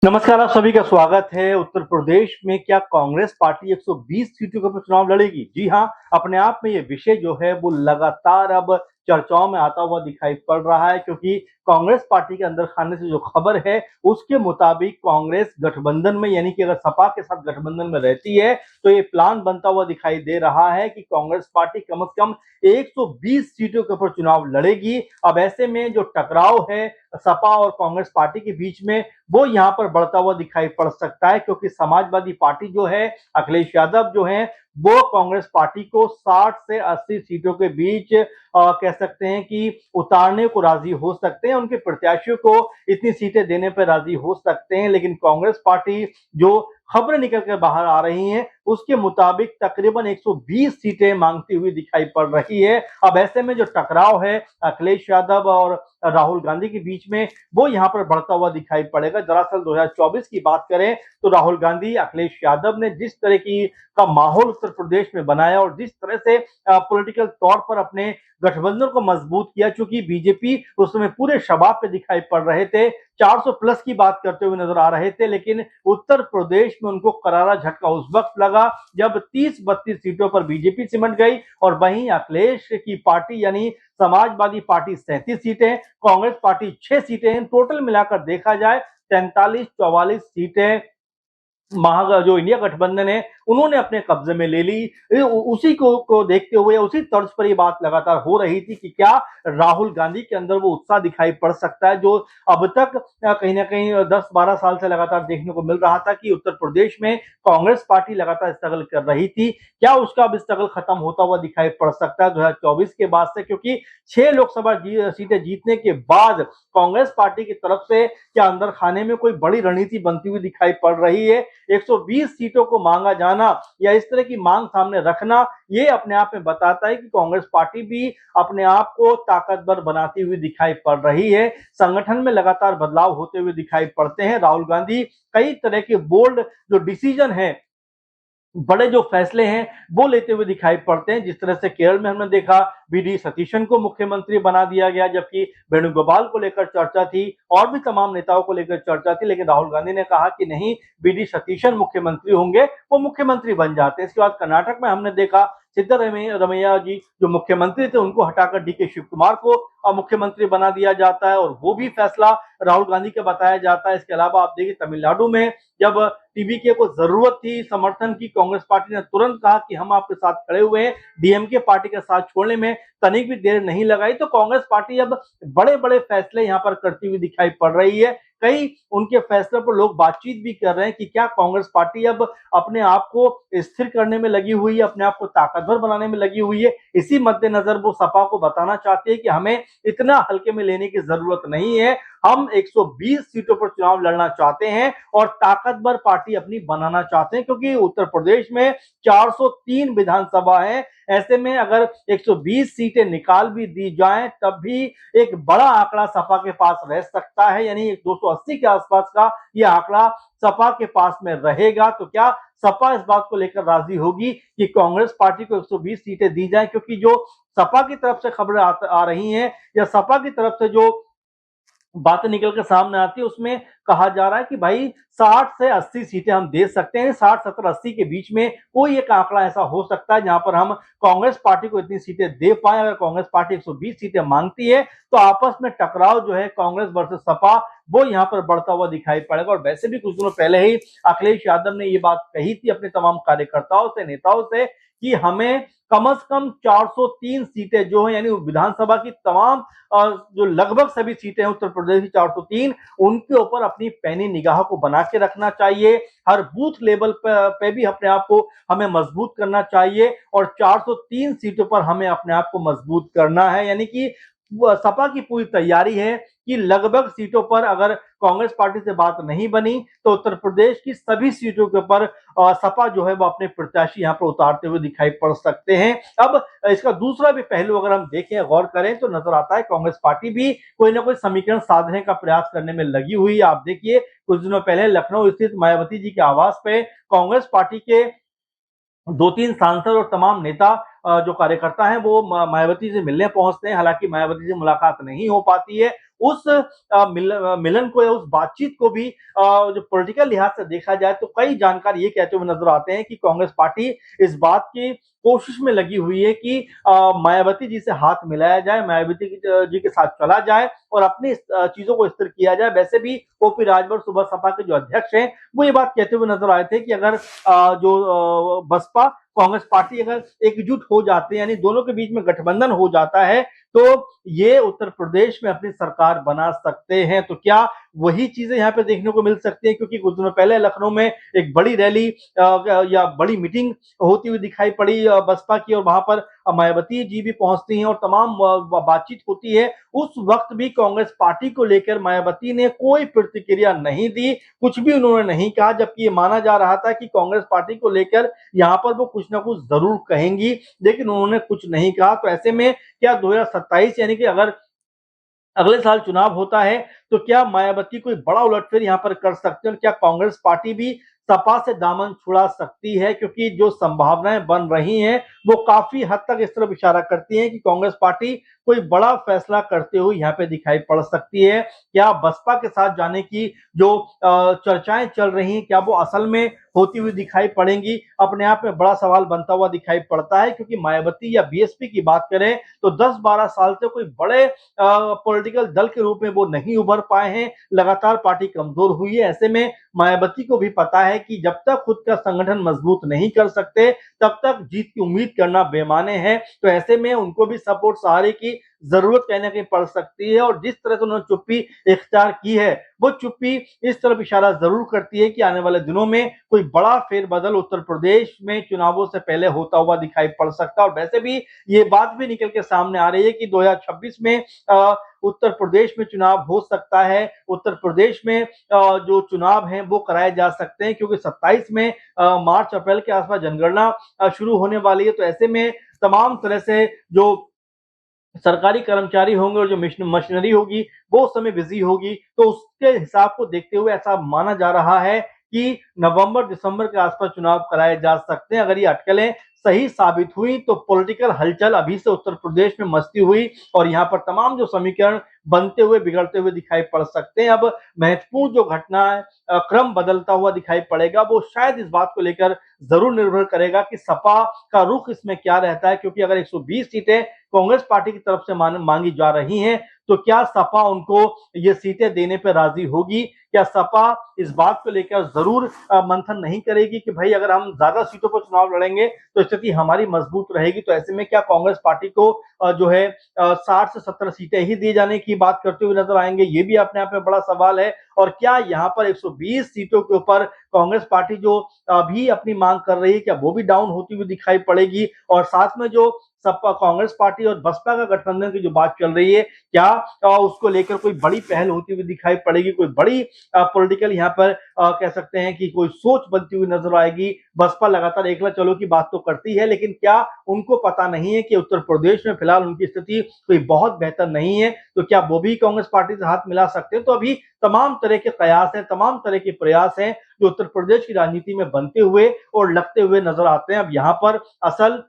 नमस्कार, आप सभी का स्वागत है। उत्तर प्रदेश में क्या कांग्रेस पार्टी 120 सीटों पर चुनाव लड़ेगी? जी हां, अपने आप में ये विषय जो है वो लगातार अब चर्चाओं में आता हुआ दिखाई पड़ रहा है, क्योंकि कांग्रेस पार्टी के अंदर खाने से जो खबर है उसके मुताबिक कांग्रेस गठबंधन में, यानी कि अगर सपा के साथ गठबंधन में रहती है तो ये प्लान बनता हुआ दिखाई दे रहा है कि कांग्रेस पार्टी कम से कम 120 सीटों के ऊपर चुनाव लड़ेगी। अब ऐसे में जो टकराव है सपा और कांग्रेस पार्टी के बीच में, वो यहाँ पर बढ़ता हुआ दिखाई पड़ सकता है, क्योंकि समाजवादी पार्टी जो है, अखिलेश यादव जो है, वो कांग्रेस पार्टी को 60 से 80 सीटों के बीच कह सकते हैं कि उतारने को राजी हो सकते हैं, उनके प्रत्याशियों को इतनी सीटें देने पर राजी हो सकते हैं। लेकिन कांग्रेस पार्टी जो खबरें निकल कर बाहर आ रही हैं उसके मुताबिक तकरीबन 120 सीटें मांगती हुई दिखाई पड़ रही है। अब ऐसे में जो टकराव है अखिलेश यादव और राहुल गांधी के बीच में, वो यहाँ पर बढ़ता हुआ दिखाई पड़ेगा। दरअसल 2024 की बात करें तो राहुल गांधी, अखिलेश यादव ने जिस तरह की का माहौल उत्तर प्रदेश में बनाया और जिस तरह से पॉलिटिकल तौर पर अपने गठबंधन को मजबूत किया, चूंकि बीजेपी उस समय पूरे शबाब पे दिखाई पड़ रहे थे, 400 प्लस की बात करते हुए नजर आ रहे थे, लेकिन उत्तर प्रदेश में उनको करारा झटका उस वक्त लगा जब 30-32 सीटों पर बीजेपी सिमट गई और वहीं अखिलेश की पार्टी यानी समाजवादी पार्टी 37 सीटें, कांग्रेस पार्टी 6 सीटें, टोटल मिलाकर देखा जाए 43-44 सीटें जो इंडिया गठबंधन है उन्होंने अपने कब्जे में ले ली। उसी को देखते हुए, उसी तर्ज पर ये बात लगातार हो रही थी कि क्या राहुल गांधी के अंदर वो उत्साह दिखाई पड़ सकता है जो अब तक कहीं ना कहीं 10-12 साल से लगातार देखने को मिल रहा था कि उत्तर प्रदेश में कांग्रेस पार्टी लगातार स्ट्रगल कर रही थी। क्या उसका अब स्ट्रगल खत्म होता हुआ दिखाई पड़ सकता है 2024 के बाद से? क्योंकि 6 लोकसभा सीटें जीतने के बाद कांग्रेस पार्टी की तरफ से क्या अंदर खाने में कोई बड़ी रणनीति बनती हुई दिखाई पड़ रही है? 120 सीटों को मांगा जाना या इस तरह की मांग सामने रखना, ये अपने आप में बताता है कि कांग्रेस पार्टी भी अपने आप को ताकतवर बनाती हुई दिखाई पड़ रही है। संगठन में लगातार बदलाव होते हुए दिखाई पड़ते हैं। राहुल गांधी कई तरह के बोल्ड जो डिसीजन है, बड़े जो फैसले हैं वो लेते हुए दिखाई पड़ते हैं। जिस तरह से केरल में हमने देखा, वी.डी. सतीशन को मुख्यमंत्री बना दिया गया, जबकि वेणुगोपाल को लेकर चर्चा थी और भी तमाम नेताओं को लेकर चर्चा थी, लेकिन राहुल गांधी ने कहा कि नहीं, वी.डी. सतीशन मुख्यमंत्री होंगे, वो मुख्यमंत्री बन जाते हैं। इसके बाद कर्नाटक में हमने देखा सिद्धरमैया जी जो मुख्यमंत्री थे उनको हटाकर डी के शिव कुमार को मुख्यमंत्री बना दिया जाता है और वो भी फैसला राहुल गांधी का बताया जाता है। इसके अलावा आप देखिए तमिलनाडु में जब टीवीके को जरूरत थी समर्थन की, कांग्रेस पार्टी ने तुरंत कहा कि हम आपके साथ खड़े हुए हैं। डीएमके पार्टी का साथ छोड़ने में तनिक भी देर नहीं लगाई। तो कांग्रेस पार्टी अब बड़े बड़े फैसले यहां पर करती हुई दिखाई पड़ रही है। कई उनके फैसलों पर लोग बातचीत भी कर रहे हैं कि क्या कांग्रेस पार्टी अब अपने आप को स्थिर करने में लगी हुई है, अपने आप को ताकतवर बनाने में लगी हुई है। इसी मद्देनजर वो सपा को बताना चाहती है कि हमें इतना हल्के में लेने की जरूरत नहीं है, हम 120 सीटों पर चुनाव लड़ना चाहते हैं और ताकतवर पार्टी अपनी बनाना चाहते हैं, क्योंकि उत्तर प्रदेश में 403 विधानसभा है। ऐसे में अगर 120 सीटें निकाल भी दी जाएं तब भी एक बड़ा आंकड़ा सपा के पास रह सकता है, यानी 280 के आसपास का यह आंकड़ा सपा के पास में रहेगा। तो क्या सपा इस बात को लेकर राजी होगी कि कांग्रेस पार्टी को 120 सीटें दी जाएं? क्योंकि जो सपा की तरफ से खबरें आ रही हैं या सपा की तरफ से जो बातें निकल कर सामने आती है उसमें कहा जा रहा है कि भाई 60 से 80 सीटें हम दे सकते हैं। 60, 70, 80 के बीच में कोई एक आंकड़ा ऐसा हो सकता है जहां पर हम कांग्रेस पार्टी को इतनी सीटें दे पाए। अगर कांग्रेस पार्टी 120 सीटें मांगती है तो आपस में टकराव जो है कांग्रेस वर्सेस सपा, वो यहाँ पर बढ़ता हुआ दिखाई पड़ेगा। और वैसे भी कुछ दिनों पहले ही अखिलेश यादव ने ये बात कही थी अपने तमाम कार्यकर्ताओं से, नेताओं से, कि हमें कम से कम 403 सीटें जो है, यानी विधानसभा की तमाम जो लगभग सभी सीटें हैं उत्तर प्रदेश की 403, उनके ऊपर अपनी पैनी निगाह को बना के रखना चाहिए। हर बूथ लेवल पे भी अपने आप को हमें मजबूत करना चाहिए और 403 सीटों पर हमें अपने आप को मजबूत करना है। यानी कि सपा की पूरी तैयारी है कि लगभग सीटों पर अगर कांग्रेस पार्टी से बात नहीं बनी तो उत्तर प्रदेश की सभी सीटों के ऊपर सपा जो है वो अपने प्रत्याशी यहाँ पर उतारते हुए दिखाई पड़ सकते हैं। अब इसका दूसरा भी पहलू अगर हम देखें, गौर करें, तो नजर आता है कांग्रेस पार्टी भी कोई ना कोई समीकरण साधने का प्रयास करने में लगी हुई है। आप देखिए कुछ दिनों पहले लखनऊ स्थित मायावती जी के आवास पे कांग्रेस पार्टी के 2-3 सांसद और तमाम नेता जो कार्यकर्ता हैं वो मायावती से मिलने पहुंचते हैं। हालांकि मायावती से मुलाकात नहीं हो पाती है। उस मिलन को या उस बातचीत को भी जो पॉलिटिकल लिहाज से देखा जाए तो कई जानकार ये कहते हुए नजर आते हैं कि कांग्रेस पार्टी इस बात की कोशिश में लगी हुई है कि मायावती जी से हाथ मिलाया जाए, मायावती जी के साथ चला जाए और अपनी चीजों को स्थिर किया जाए। वैसे भी ओपी राजभर सुबह सपा के जो अध्यक्ष हैं वो ये बात कहते हुए नजर आए थे कि अगर बसपा कांग्रेस पार्टी अगर एकजुट हो जाते हैं, यानी दोनों के बीच में गठबंधन हो जाता है, तो ये उत्तर प्रदेश में अपनी सरकार बना सकते हैं। तो क्या वही चीजें यहाँ पे देखने को मिल सकती हैं? क्योंकि कुछ दिनों पहले लखनऊ में एक बड़ी रैली या बड़ी मीटिंग होती हुई दिखाई पड़ी बसपा की, और वहां पर मायावती जी भी पहुंचती हैं और तमाम बातचीत होती है। उस वक्त भी कांग्रेस पार्टी को लेकर मायावती ने कोई प्रतिक्रिया नहीं दी, कुछ भी उन्होंने नहीं कहा, जबकि ये माना जा रहा था कि कांग्रेस पार्टी को लेकर यहाँ पर वो कुछ ना कुछ जरूर कहेंगी, लेकिन उन्होंने कुछ नहीं कहा। तो ऐसे में क्या 2027 यानी कि अगर अगले साल चुनाव होता है तो क्या मायावती कोई बड़ा उलटफेर यहाँ पर कर सकते हैं, और क्या कांग्रेस पार्टी भी सपा से दामन छुड़ा सकती है? क्योंकि जो संभावनाएं बन रही हैं वो काफी हद तक इस तरफ इशारा करती हैं कि कांग्रेस पार्टी कोई बड़ा फैसला करते हुए यहाँ पे दिखाई पड़ सकती है। क्या बसपा के साथ जाने की जो चर्चाएं चल रही हैं क्या वो असल में होती हुई दिखाई पड़ेंगी? अपने आप में बड़ा सवाल बनता हुआ दिखाई पड़ता है, क्योंकि मायावती या बीएसपी की बात करें तो 10-12 साल से कोई बड़े पॉलिटिकल दल के रूप में वो नहीं उभर पाए हैं, लगातार पार्टी कमजोर हुई है। ऐसे में मायावती को भी पता है कि जब तक खुद का संगठन मजबूत नहीं कर सकते तब तक जीत की उम्मीद करना बेमाने है। तो ऐसे में उनको भी सपोर्ट सहारे की जरूरत कहीं ना कहीं पड़ सकती है, और जिस तरह से उन्होंने चुप्पी इख्तियार की है वो चुप्पी इस तरफ इशारा जरूर करती है कि आने वाले दिनों में कोई बड़ा फेरबदल उत्तर प्रदेश में चुनावों से पहले होता हुआ दिखाई पड़ सकता है। और वैसे भी ये बात भी निकल के सामने आ रही है कि 2026 में उत्तर प्रदेश में चुनाव हो सकता है। उत्तर प्रदेश में जो चुनाव हैं वो कराए जा सकते हैं, क्योंकि 27 में मार्च अप्रैल के आसपास जनगणना शुरू होने वाली है। तो ऐसे में तमाम तरह से जो सरकारी कर्मचारी होंगे और जो मशीनरी होगी वो उस समय बिजी होगी, तो उसके हिसाब को देखते हुए ऐसा माना जा रहा है कि नवंबर दिसंबर के आसपास चुनाव कराए जा सकते हैं। अगर ये अटकलें सही साबित हुई तो पॉलिटिकल हलचल अभी से उत्तर प्रदेश में मचती हुई और यहाँ पर तमाम जो समीकरण बनते हुए बिगड़ते हुए दिखाई पड़ सकते हैं। अब महत्वपूर्ण जो घटना है क्रम बदलता हुआ दिखाई पड़ेगा, वो शायद इस बात को लेकर जरूर निर्भर करेगा कि सपा का रुख इसमें क्या रहता है। क्योंकि अगर 120 सीटें कांग्रेस पार्टी की तरफ से मांगी जा रही हैं तो क्या सपा उनको ये सीटें देने पर राजी होगी? क्या सपा इस बात को लेकर जरूर मंथन नहीं करेगी कि भाई अगर हम ज्यादा सीटों पर चुनाव लड़ेंगे तो स्थिति हमारी मजबूत रहेगी? तो ऐसे में क्या कांग्रेस पार्टी को जो है 60 से 70 सीटें ही दिए जाने की बात करते हुए नजर आएंगे? ये भी अपने आप में बड़ा सवाल है। और क्या यहाँ पर 120 सीटों के ऊपर कांग्रेस पार्टी जो अभी अपनी मांग कर रही है क्या वो भी डाउन होती हुई दिखाई पड़ेगी? और साथ में जो सपा कांग्रेस पार्टी और बसपा का गठबंधन की जो बात चल रही है क्या उसको लेकर कोई बड़ी पहल होती हुई दिखाई पड़ेगी? कोई बड़ी पॉलिटिकल यहाँ पर कह सकते हैं कि कोई सोच बनती हुई नजर आएगी? बसपा लगातार एकला चलो की बात तो करती है, लेकिन क्या उनको पता नहीं है कि उत्तर प्रदेश में फिलहाल उनकी स्थिति कोई बहुत बेहतर नहीं है? तो क्या वो भी कांग्रेस पार्टी से हाथ मिला सकते हैं? तो अभी तमाम तरह के कयास हैं, तमाम तरह के प्रयास हैं जो उत्तर प्रदेश की राजनीति में बनते हुए और लगते हुए नजर आते हैं। अब यहाँ पर असल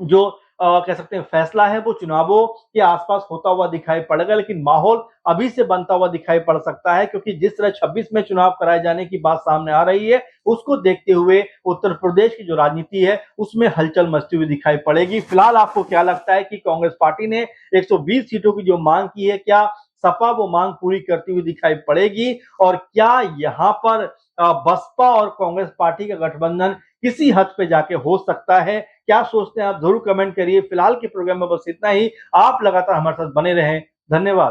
जो कह सकते हैं फैसला है वो चुनावों के आसपास होता हुआ दिखाई पड़ेगा, लेकिन माहौल अभी से बनता हुआ दिखाई पड़ सकता है, क्योंकि जिस तरह 26 में चुनाव कराए जाने की बात सामने आ रही है उसको देखते हुए उत्तर प्रदेश की जो राजनीति है उसमें हलचल मचती हुई दिखाई पड़ेगी। फिलहाल आपको क्या लगता है कि कांग्रेस पार्टी ने 120 सीटों की जो मांग की है क्या सपा वो मांग पूरी करती हुई दिखाई पड़ेगी? और क्या यहाँ पर बसपा और कांग्रेस पार्टी का गठबंधन किसी हद पे जाके हो सकता है? क्या सोचते हैं आप जरूर कमेंट करिए। फिलहाल के प्रोग्राम में बस इतना ही। आप लगातार हमारे साथ बने रहें। धन्यवाद।